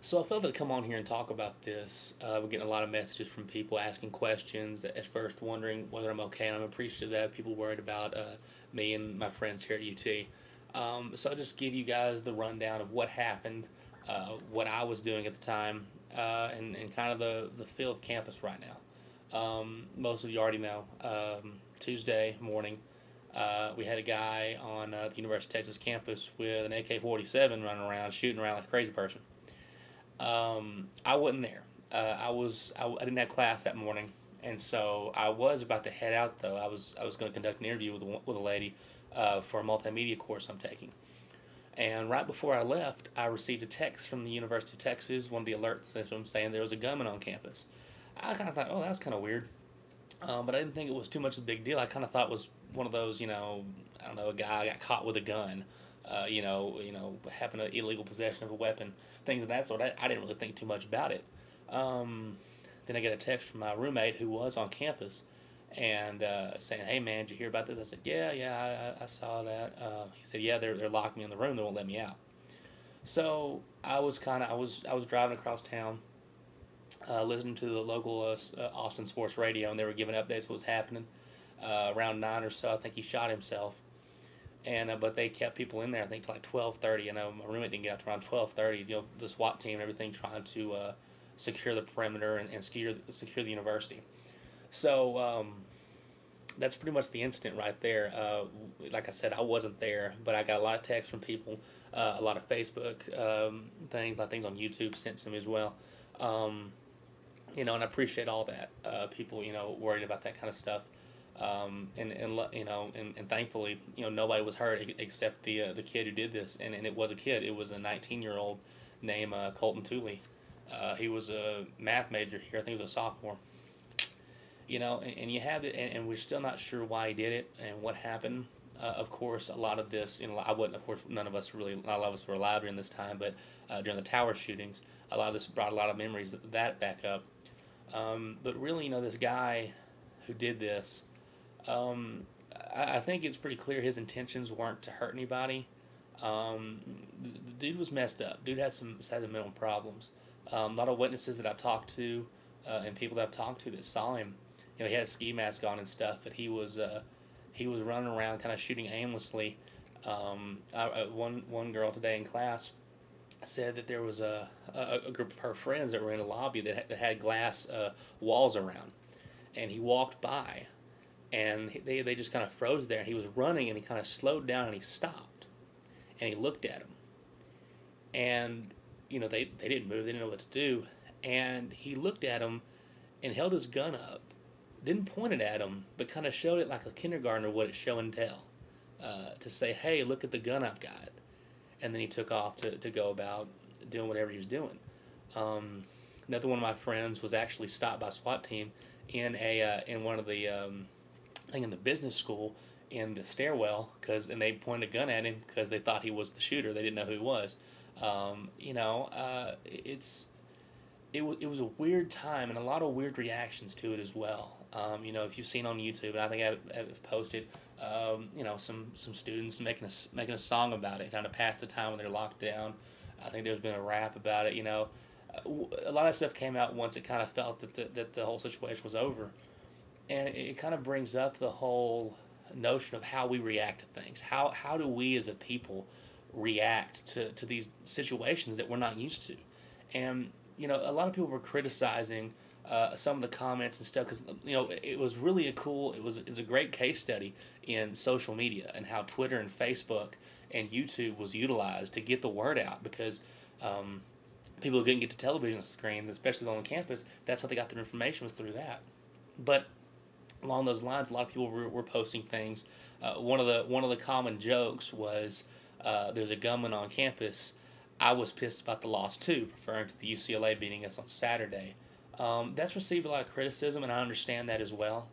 So I felt to come on here and talk about this. We're getting a lot of messages from people asking questions. At first, wondering whether I'm okay, and I'm appreciative that people worried about me and my friends here at UT. So I'll just give you guys the rundown of what happened, what I was doing at the time, and kind of the feel of campus right now. Most of you already know. Tuesday morning, we had a guy on the University of Texas campus with an AK-47 running around, shooting around like a crazy person. I wasn't there. I didn't have class that morning, and so I was about to head out. Though I was going to conduct an interview with a lady for a multimedia course I'm taking. And right before I left, I received a text from the University of Texas, one of the alert systems, saying there was a gunman on campus. I kind of thought, oh, that's kind of weird, but I didn't think it was too much of a big deal. I kind of thought it was one of those, I don't know, a guy got caught with a gun, having an illegal possession of a weapon, things of that sort. I didn't really think too much about it. Then I get a text from my roommate who was on campus, and saying, "Hey man, did you hear about this?" I said, "Yeah, I saw that." He said, "Yeah, they're locking me in the room. They won't let me out." So I was driving across town, listening to the local Austin sports radio, and they were giving updates what was happening. Around 9 or so, I think he shot himself, and but they kept people in there. I think till like 12:30. I know my roommate didn't get out to around 12:30. The SWAT team and everything trying to secure the perimeter and secure the university. So that's pretty much the incident right there. Like I said, I wasn't there, but I got a lot of texts from people, a lot of Facebook things, a lot of things on YouTube sent to me as well. And I appreciate all that. People, worried about that kind of stuff. And thankfully, nobody was hurt except the kid who did this, and it was a kid. It was a 19-year-old named Colton Tooley. He was a math major here. I think he was a sophomore. And you have it, and we're still not sure why he did it and what happened. Of course, a lot of this, I wouldn't. Of course, not a lot of us were alive during this time, but during the tower shootings, a lot of this brought a lot of memories that back up. But really, this guy who did this, I think it's pretty clear his intentions weren't to hurt anybody. The dude was messed up. Dude had some mental problems. A lot of witnesses that I've talked to, and people that I've talked to that saw him, he had a ski mask on and stuff, but he was running around kind of shooting aimlessly. One girl today in class said that there was a group of her friends that were in a lobby that had glass walls around, and he walked by, and they just kind of froze there. He was running, and he kind of slowed down, and he stopped, and he looked at him, and they didn't move, they didn't know what to do, and he looked at him and held his gun up, didn't point it at him, but kind of showed it like a kindergartner would at show and tell, to say, "Hey, look at the gun I've got," and then he took off to go about doing whatever he was doing. Another one of my friends was actually stopped by a SWAT team in one of the I think in the business school in the stairwell, and they pointed a gun at him because they thought he was the shooter. They didn't know who he was. It was a weird time and a lot of weird reactions to it as well. If you've seen on YouTube, and I think I've posted, some students making a song about it, kind of pass the time when they're locked down. I think there's been a rap about it. A lot of stuff came out once it kind of felt that the whole situation was over, and it kind of brings up the whole notion of how we react to things. How do we as a people react to these situations that we're not used to? And a lot of people were criticizing some of the comments and stuff because it was really it was a great case study in social media and how Twitter and Facebook and YouTube was utilized to get the word out because people who couldn't get to television screens, especially on campus. That's how they got their information, was through that. But along those lines, a lot of people were posting things. One of the common jokes was, "There's a gunman on campus. I was pissed about the loss too," referring to the UCLA beating us on Saturday. That's received a lot of criticism, and I understand that as well.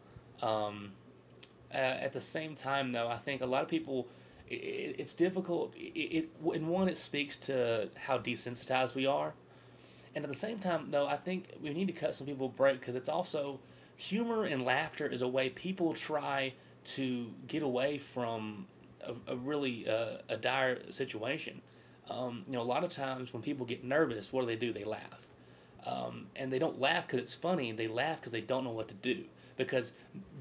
At the same time, though, I think a lot of people, it's difficult. In one, it speaks to how desensitized we are, and at the same time, though, I think we need to cut some people a break because it's also humor and laughter is a way people try to get away from a really a dire situation. A lot of times when people get nervous, what do? They laugh. And they don't laugh because it's funny. They laugh because they don't know what to do. Because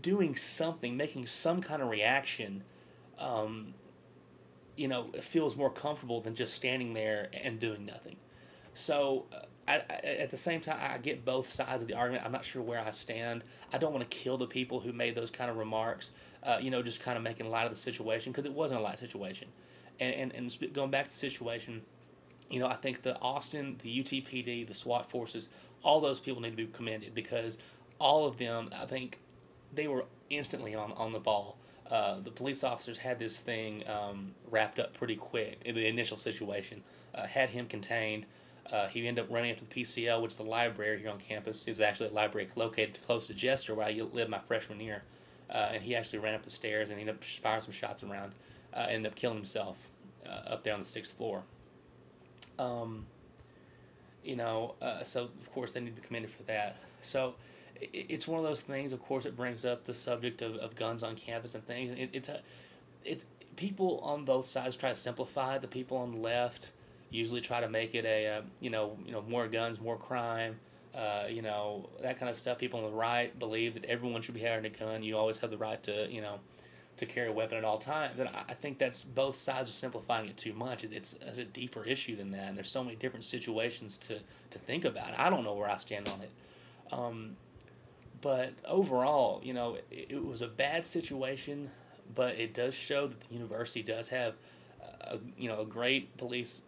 doing something, making some kind of reaction, um, it feels more comfortable than just standing there and doing nothing. So, at the same time, I get both sides of the argument. I'm not sure where I stand. I don't want to kill the people who made those kind of remarks, just kind of making light of the situation, because it wasn't a light situation. And going back to the situation, I think the Austin, the UTPD, the SWAT forces, all those people need to be commended, because all of them, I think, they were instantly on the ball. The police officers had this thing wrapped up pretty quick in the initial situation, had him contained. He ended up running up to the PCL, which is the library here on campus. It's actually a library located close to Jester, where I lived my freshman year. And he actually ran up the stairs and ended up firing some shots around. Ended up killing himself up there on the 6th floor. So of course they need to be commended for that. So it's one of those things. Of course, it brings up the subject of guns on campus and things. It's people on both sides try to simplify it. The people on the left usually try to make it more guns, more crime, that kind of stuff. People on the right believe that everyone should be having a gun. You always have the right to carry a weapon at all times. And I think that's both sides are simplifying it too much. It's a deeper issue than that, and there's so many different situations to think about. I don't know where I stand on it. But overall, it was a bad situation, but it does show that the university does have a great police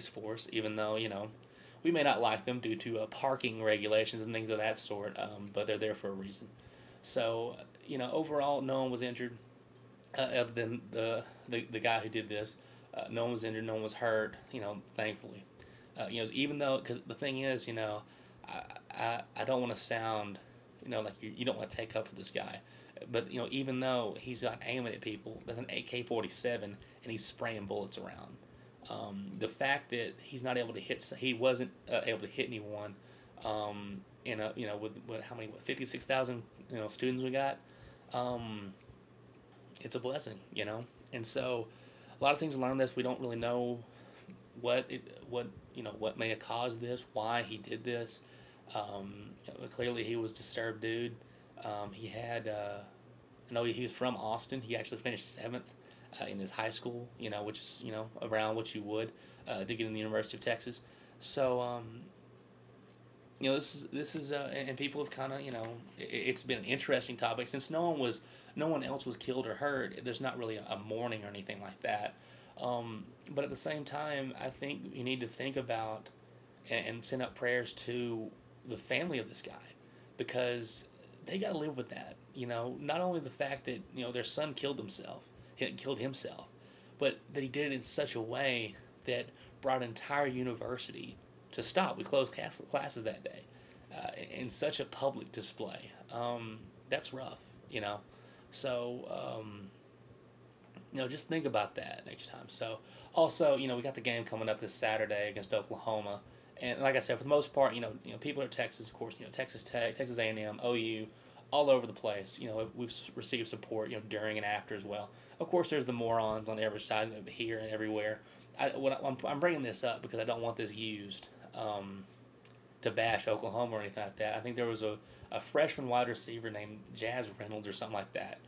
force, even though we may not like them due to parking regulations and things of that sort, but they're there for a reason. So overall, no one was injured, other than the guy who did this. No one was injured, no one was hurt. Thankfully, even though, because the thing is, I don't want to sound, like you don't want to take up for this guy. But, even though he's not aiming at people, there's an AK-47 and he's spraying bullets around. The fact that he's not able to he wasn't able to hit anyone, with how many, 56,000, students we got, it's a blessing, And so a lot of things learned this. We don't really know what may have caused this, why he did this. Clearly he was a disturbed dude. He had, he was from Austin. He actually finished 7th in his high school, which is, around what you would to get in the University of Texas. So, this is and people have kind of, it's been an interesting topic since no one else was killed or hurt. There's not really a mourning or anything like that. But at the same time, I think you need to think about and send up prayers to the family of this guy, because they got to live with that. Not only the fact that their son killed himself, but that he did it in such a way that brought an entire university to stop. We closed classes that day in such a public display. That's rough, So, just think about that next time. So, also, we got the game coming up this Saturday against Oklahoma. And like I said, for the most part, people at Texas, of course, Texas Tech, Texas A&M, OU, all over the place. We've received support, during and after as well. Of course, there's the morons on every side here and everywhere. I'm bringing this up because I don't want this used to bash Oklahoma or anything like that. I think there was a freshman wide receiver named Jazz Reynolds or something like that.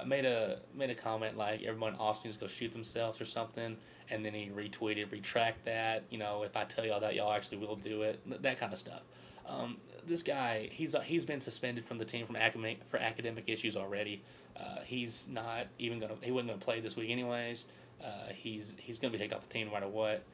Made a comment like everyone in Austin needs to go shoot themselves or something, and then he retract that. If I tell y'all that, y'all actually will do it. That kind of stuff. This guy, he's been suspended from the team for academic issues already. He's not even he wasn't gonna play this week anyways. He's gonna be kicked off the team no matter what.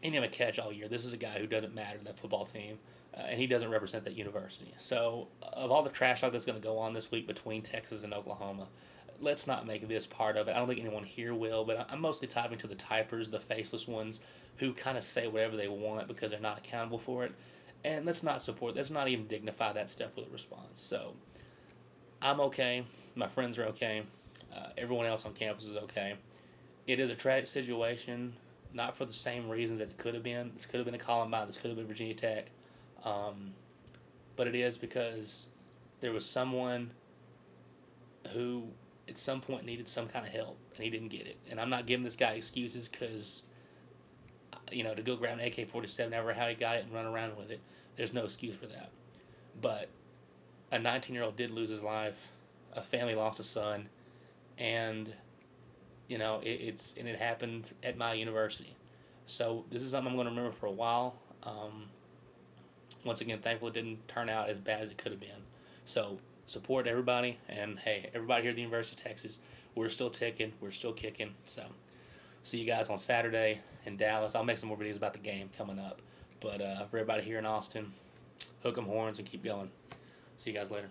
He didn't have a catch all year. This is a guy who doesn't matter to that football team. And he doesn't represent that university. So, of all the trash talk that's going to go on this week between Texas and Oklahoma, let's not make this part of it. I don't think anyone here will, but I'm mostly typing to the typers, the faceless ones, who kind of say whatever they want because they're not accountable for it. And let's not even dignify that stuff with a response. So, I'm okay. My friends are okay. Everyone else on campus is okay. It is a tragic situation, not for the same reasons that it could have been. This could have been a Columbine. This could have been Virginia Tech. But it is because there was someone who at some point needed some kind of help, and he didn't get it. And I'm not giving this guy excuses because, to go grab an AK-47, however how he got it and run around with it, there's no excuse for that. But a 19-year-old did lose his life, a family lost a son, and it happened at my university. So this is something I'm going to remember for a while. Once again, thankful it didn't turn out as bad as it could have been. So support everybody, and hey, everybody here at the University of Texas, we're still ticking, we're still kicking. So see you guys on Saturday in Dallas. I'll make some more videos about the game coming up. But for everybody here in Austin, hook 'em horns and keep going. See you guys later.